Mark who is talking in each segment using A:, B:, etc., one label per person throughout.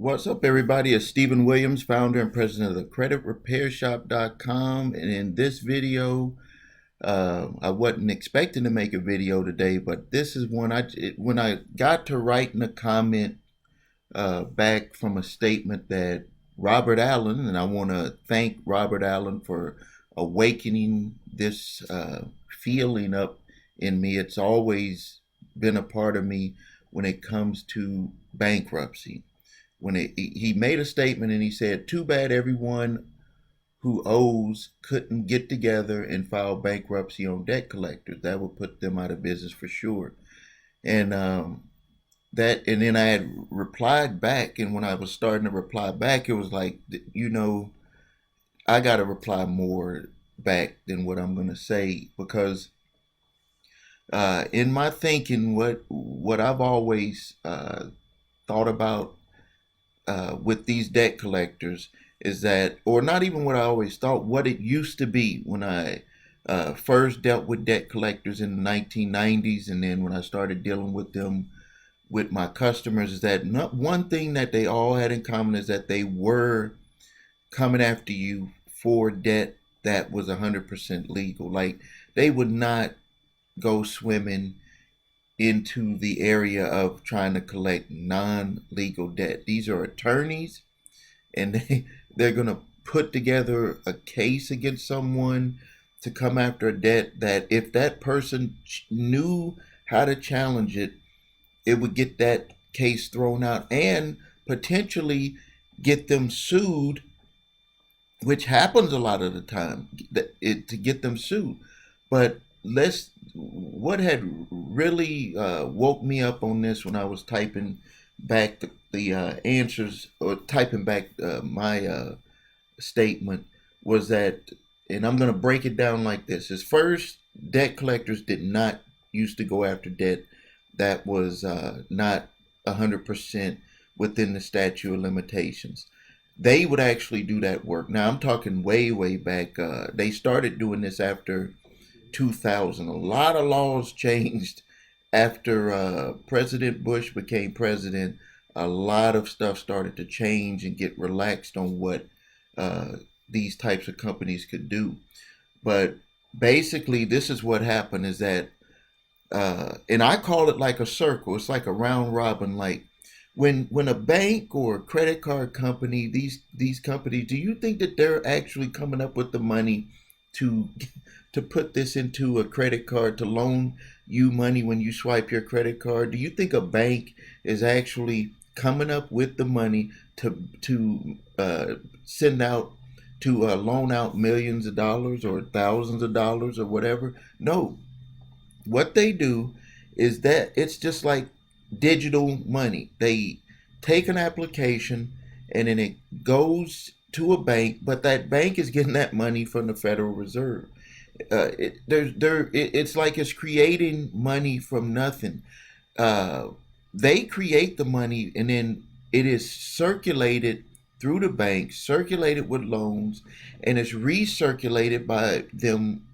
A: What's up, everybody? It's Stephen Williams, founder and president of the creditrepairshop.com. And in this video, I wasn't expecting to make a video today, but this is when I got to writing a comment back from a statement that Robert Allen, and I want to thank Robert Allen for awakening this feeling up in me. It's always been a part of me when it comes to bankruptcy. He made a statement and he said, "Too bad everyone who owes couldn't get together and file bankruptcy on debt collectors. That would put them out of business for sure." And and then I had replied back, and when I was starting to reply back, it was like, I got to reply more back than what I'm going to say, because in my thinking, what I've always thought about with these debt collectors is that, or not even what I always thought, what it used to be when I first dealt with debt collectors in the 1990s, and then when I started dealing with them with my customers, is that not one thing that they all had in common is that they were coming after you for debt that was 100% legal. Like, they would not go swimming into the area of trying to collect non-legal debt. These are attorneys, and they're going to put together a case against someone to come after a debt that, if that person knew how to challenge it, it would get that case thrown out and potentially get them sued, which happens a lot of the time, to get them sued. But what had really woke me up on this when I was typing back the answers, or typing back my statement, was that, and I'm going to break it down like this: is first, debt collectors did not used to go after debt that was not 100% within the statute of limitations. They would actually do that work. Now, I'm talking way back. They started doing this after 2000. A lot of laws changed after President Bush became president. A lot of stuff started to change and get relaxed on what these types of companies could do. But basically, this is what happened: is that, and I call it like a circle. It's like a round robin. Like, when a bank or a credit card company, these companies, do you think that they're actually coming up with the money to put this into a credit card, to loan you money when you swipe your credit card? Do you think a bank is actually coming up with the money to send out, to loan out millions of dollars or thousands of dollars or whatever? No. What they do is that it's just like digital money. They take an application and then it goes to a bank, but that bank is getting that money from the Federal Reserve. It's like it's creating money from nothing. They create the money, and then it is circulated through the bank, circulated with loans, and it's recirculated by them,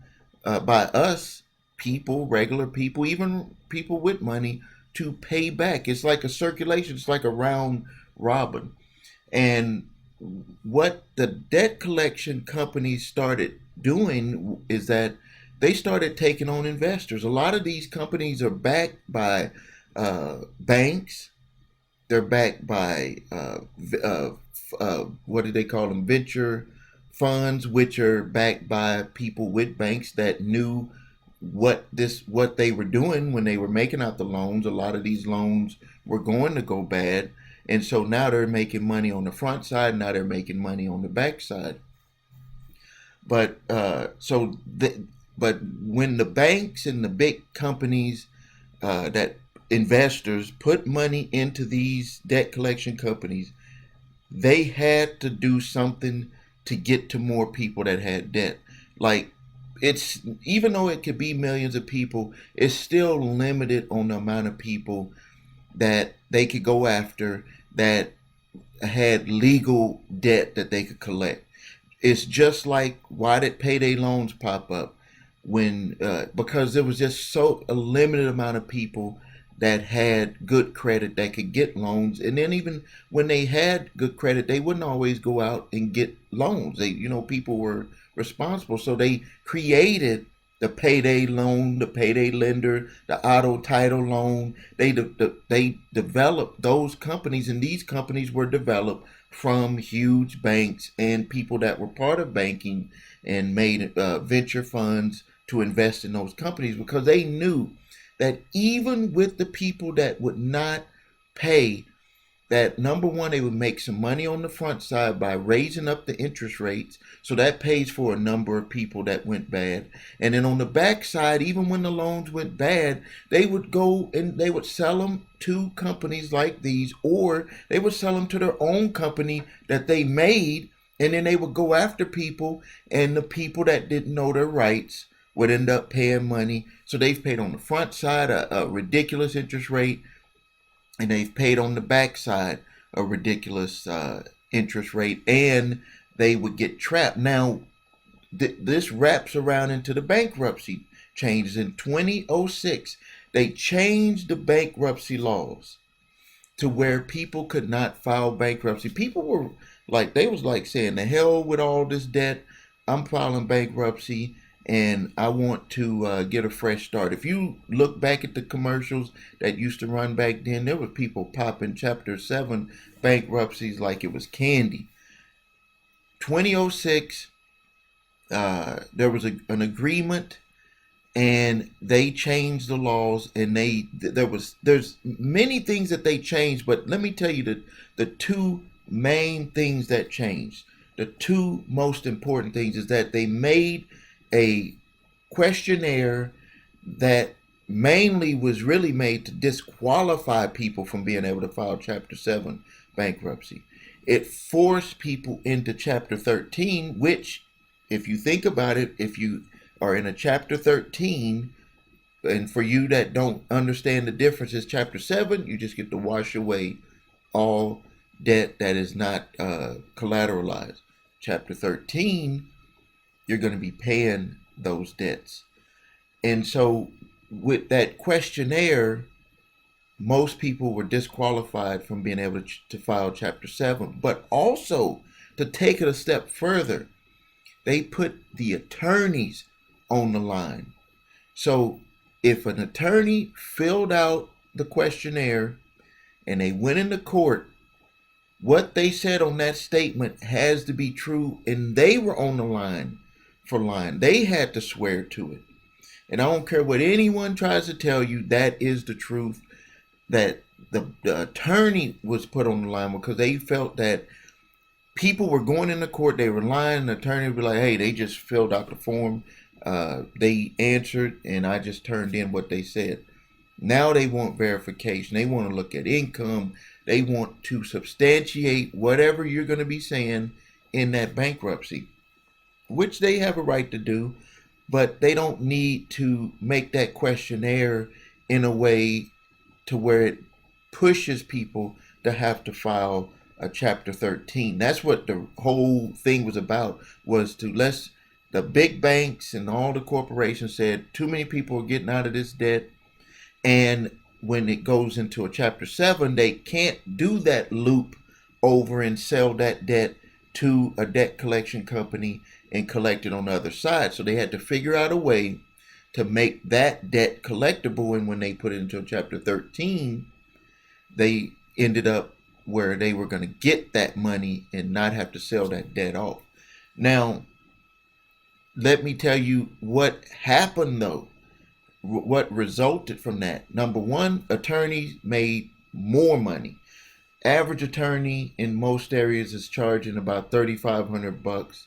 A: by us people, regular people, even people with money, to pay back. It's like a circulation. It's like a round robin. And what the debt collection companies started doing is that they started taking on investors. A lot of these companies are backed by banks. They're backed by what do they call them? Venture funds, which are backed by people with banks that knew what they were doing when they were making out the loans. A lot of these loans were going to go bad, and so now they're making money on the front side. Now they're making money on the back side. But but when the banks and the big companies, that investors put money into these debt collection companies, they had to do something to get to more people that had debt. Like, it's, even though it could be millions of people, it's still limited on the amount of people that they could go after that had legal debt that they could collect. It's just like, why did payday loans pop up? When because there was just so a limited amount of people that had good credit that could get loans. And then even when they had good credit, they wouldn't always go out and get loans. People were responsible. So they created the payday loan, the payday lender, the auto title loan. They developed those companies, and these companies were developed from huge banks and people that were part of banking and made venture funds to invest in those companies, because they knew that even with the people that would not pay, that number one, they would make some money on the front side by raising up the interest rates. So that pays for a number of people that went bad. And then on the back side, even when the loans went bad, they would go and they would sell them to companies like these, or they would sell them to their own company that they made. And then they would go after people, and the people that didn't know their rights would end up paying money. So they've paid on the front side a ridiculous interest rate, and they've paid on the backside a ridiculous interest rate, and they would get trapped. Now, this wraps around into the bankruptcy changes. In 2006, they changed the bankruptcy laws to where people could not file bankruptcy. People were like, they was like saying, the hell with all this debt, I'm filing bankruptcy, and I want to get a fresh start. If you look back at the commercials that used to run back then, there were people popping Chapter 7 bankruptcies like it was candy. 2006, there was an agreement, and they changed the laws, and there's many things that they changed, but let me tell you the two main things that changed. The two most important things is that they made a questionnaire that mainly was really made to disqualify people from being able to file Chapter 7 bankruptcy. It forced people into Chapter 13, which, if you think about it, if you are in a Chapter 13, and for you that don't understand the difference, is Chapter 7, you just get to wash away all debt that is not collateralized. Chapter 13, you're going to be paying those debts. And so with that questionnaire, most people were disqualified from being able to file Chapter 7. But also, to take it a step further, they put the attorneys on the line. So if an attorney filled out the questionnaire and they went into court, what they said on that statement has to be true, and they were on the line for lying. They had to swear to it. And I don't care what anyone tries to tell you, that is the truth, that the attorney was put on the line because they felt that people were going into court, they were lying, the attorney would be like, hey, they just filled out the form, they answered, and I just turned in what they said. Now they want verification. They want to look at income. They want to substantiate whatever you're going to be saying in that bankruptcy, which they have a right to do, but they don't need to make that questionnaire in a way to where it pushes people to have to file a Chapter 13. That's what the whole thing was about, was to the big banks and all the corporations said too many people are getting out of this debt, and when it goes into a Chapter 7, they can't do that loop over and sell that debt to a debt collection company and collect it on the other side. So they had to figure out a way to make that debt collectible, and when they put it into a Chapter 13, they ended up where they were going to get that money and not have to sell that debt off. Now, let me tell you what happened though. What resulted from that? Number one, attorneys made more money. Average attorney in most areas is charging about $3,500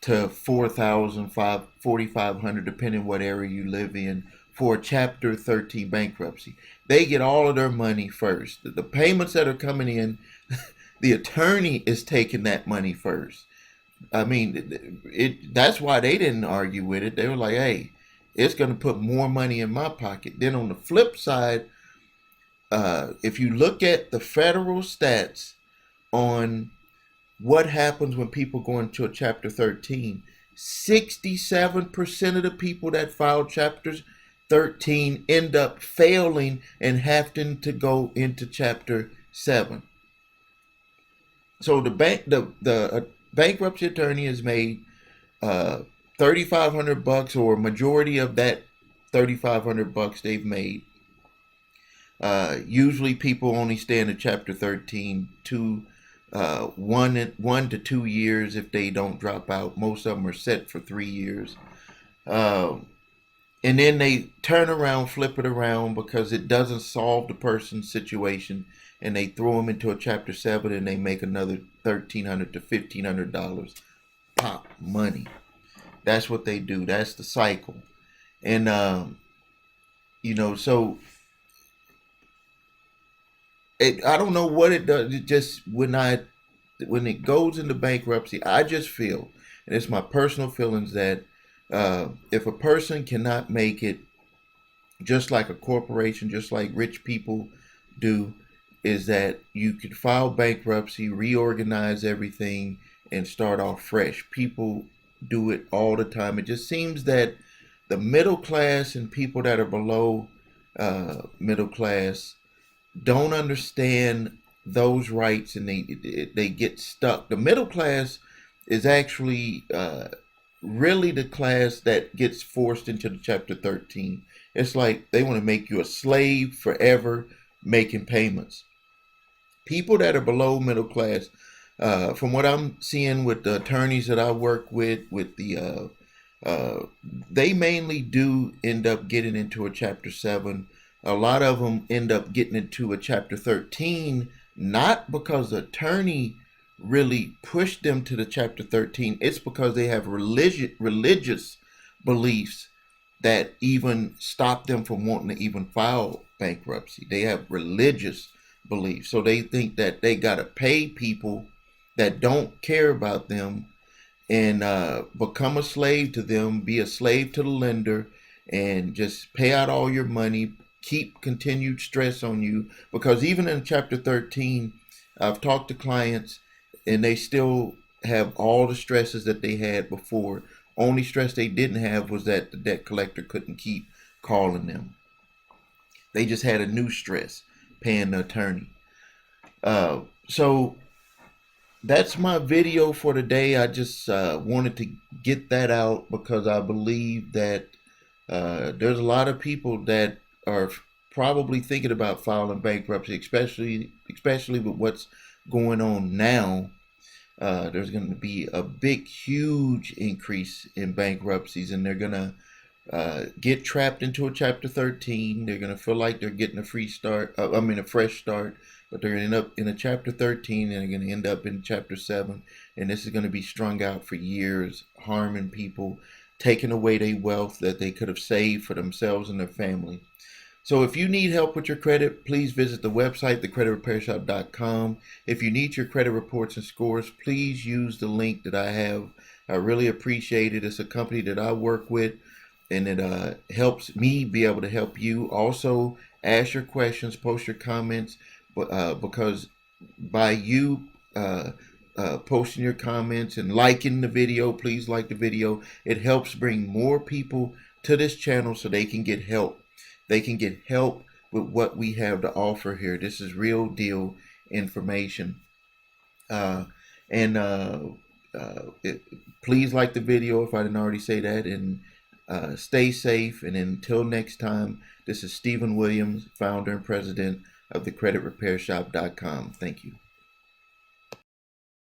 A: to $4,500, depending what area you live in, for a Chapter 13 bankruptcy. They get all of their money first. The payments that are coming in, the attorney is taking that money first. I mean, that's why they didn't argue with it. They were like, hey, it's going to put more money in my pocket. Then on the flip side, if you look at the federal stats on what happens when people go into a Chapter 13, 67% of the people that filed Chapter 13 end up failing and having to go into Chapter 7. So the bankruptcy attorney has made $3,500, or a majority of that $3,500 they've made. Usually people only stay in the Chapter 13 1 to 2 years if they don't drop out. Most of them are set for 3 years. And then they turn around, flip it around because it doesn't solve the person's situation, and they throw them into a Chapter 7 and they make another $1,300 to $1,500 pop money. That's what they do. That's the cycle. And, so I don't know what it does. It just, when it goes into bankruptcy, I just feel, and it's my personal feelings, that if a person cannot make it, just like a corporation, just like rich people do, is that you could file bankruptcy, reorganize everything, and start off fresh. People do it all the time. It just seems that the middle class and people that are below middle class don't understand those rights, and they get stuck. The middle class is actually really the class that gets forced into the Chapter 13. It's like they want to make you a slave forever, making payments. People that are below middle class, from what I'm seeing with the attorneys that I work with they mainly do end up getting into a Chapter 7. A lot of them end up getting into a Chapter 13, not because the attorney really pushed them to the Chapter 13. It's because they have religious beliefs that even stop them from wanting to even file bankruptcy. They have religious beliefs. So they think that they got to pay people that don't care about them and become a slave to them, be a slave to the lender, and just pay out all your money, keep continued stress on you. Because even in Chapter 13, I've talked to clients and they still have all the stresses that they had before. Only stress they didn't have was that the debt collector couldn't keep calling them. They just had a new stress, paying the attorney. So that's my video for today. I just wanted to get that out because I believe that there's a lot of people that are probably thinking about filing bankruptcy, especially with what's going on now. There's going to be a huge increase in bankruptcies, and they're going to get trapped into a Chapter 13. They're going to feel like they're getting a fresh start, but they're going to end up in a Chapter 13, and they're going to end up in Chapter 7, and this is going to be strung out for years, harming people, taking away their wealth that they could have saved for themselves and their family. So if you need help with your credit, please visit the website, thecreditrepairshop.com. If you need your credit reports and scores, please use the link that I have. I really appreciate it. It's a company that I work with, and it helps me be able to help you. Also, ask your questions, post your comments, because by you posting your comments and liking the video, please like the video, it helps bring more people to this channel so they can get help. They can get help with what we have to offer here. This is real deal information. Please like the video if I didn't already say that, and stay safe. And until next time, this is Stephen Williams, founder and president of thecreditrepairshop.com. Thank you.